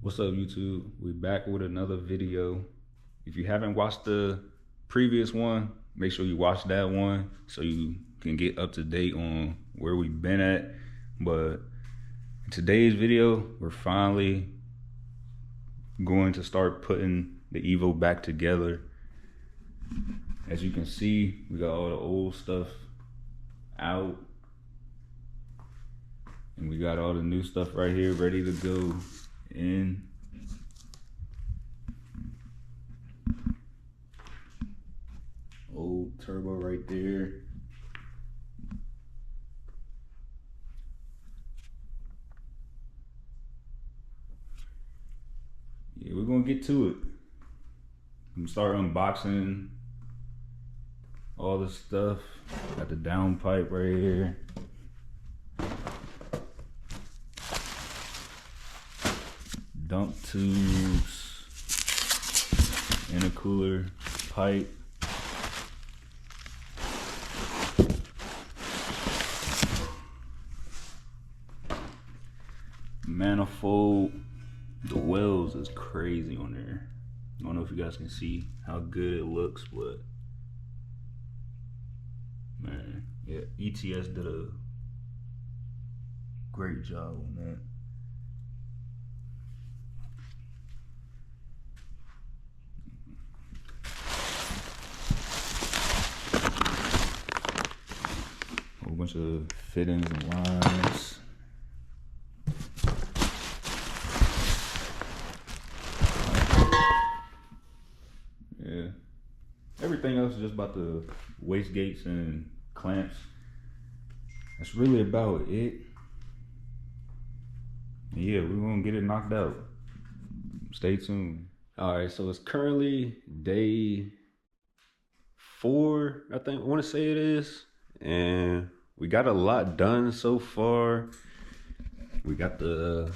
What's up, YouTube? We back with another video. If you haven't watched the previous one, make sure you watch that one so you can get up to date on where we've been at. But in today's video, we're finally going to start putting the Evo back together. As you can see, we got all the old stuff out, and we got all the new stuff right here ready to go in. Old turbo right there. Yeah, we're gonna get to it. I'm gonna start unboxing all the stuff. Got the downpipe right here. Dump tubes, intercooler pipe, manifold. The wells is crazy on there. I don't know if you guys can see how good it looks, but man, yeah, ETS did a great job on that. Whole bunch of fittings and lines. Yeah, everything else is just about the wastegates and clamps. That's really about it. Yeah, we're gonna get it knocked out. Stay tuned. All right, so it's currently day 4, I think I want to say it is, and we got a lot done so far. We got the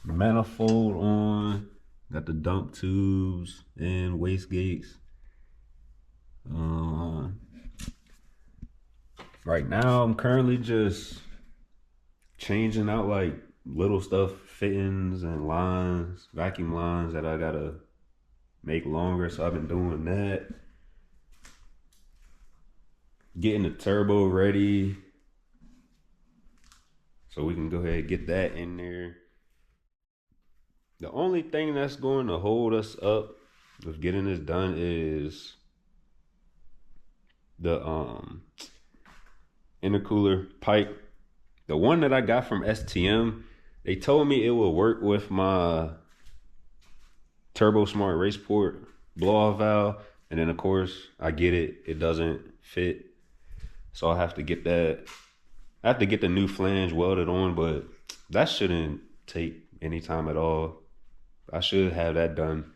manifold on, got the dump tubes and wastegates. Right now I'm currently just changing out like little stuff, fittings and lines, vacuum lines that I gotta make longer, so I've been doing that. Getting the turbo ready so we can go ahead and get that in there. The only thing that's going to hold us up with getting this done is the intercooler pipe. The one that I got from STM, they told me it will work with my Turbo Smart Raceport blow-off valve, and then of course I get it, it doesn't fit, so I have to get that. I have to get the new flange welded on, but that shouldn't take any time at all. I should have that done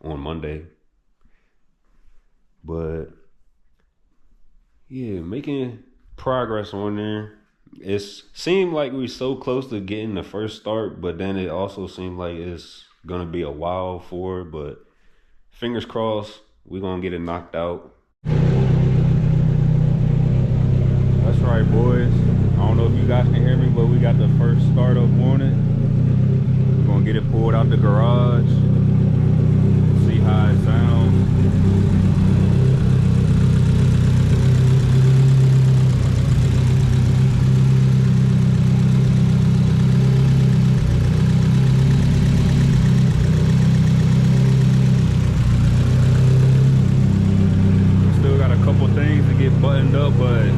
on Monday. But yeah, making progress on there. It seemed like we were so close to getting the first start, but then it also seemed like it's gonna be a while for it. But fingers crossed, we're gonna get it knocked out. That's right, boys. I don't know if you guys can hear me, but we got the first startup on it. We're gonna get it pulled out the garage, see how it sounds. Still got a couple things to get buttoned up, but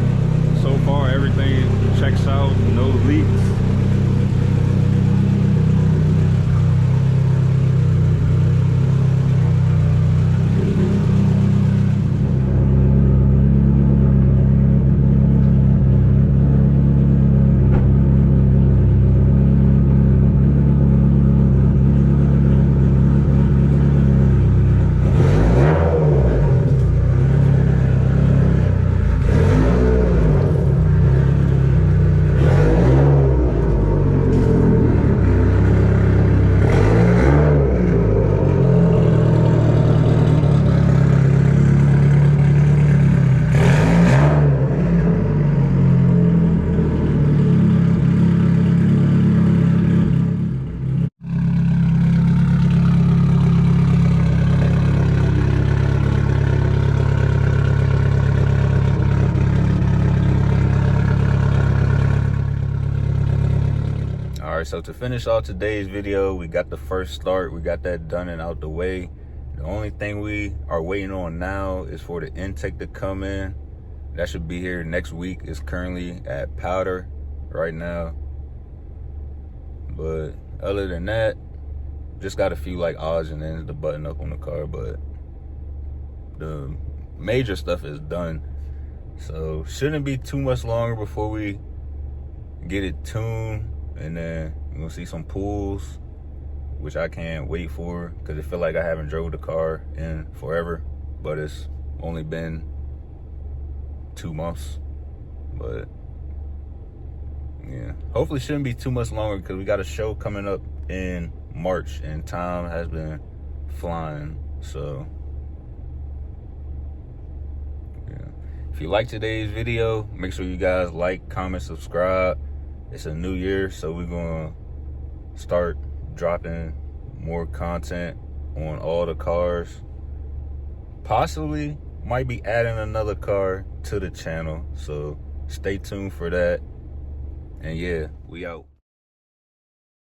so far everything checks out, no leaks. so to finish off today's video, we got the first start. We got that done and out the way. The only thing we are waiting on now is for the intake to come in. That should be here next week. It's currently at powder right now. But other than that, just got a few like odds and ends to button up on the car, but the major stuff is done. So shouldn't be too much longer before we get it tuned, and then we're gonna see some pulls, which I can't wait for because I feel like I haven't drove the car in forever, but it's only been 2 months. But yeah, hopefully shouldn't be too much longer because we got a show coming up in March and time has been flying. So yeah, if you like today's video, make sure you guys like, comment, subscribe. It's a new year, so we're gonna start dropping more content on all the cars. Possibly might be adding another car to the channel, so stay tuned for that. And yeah, we out.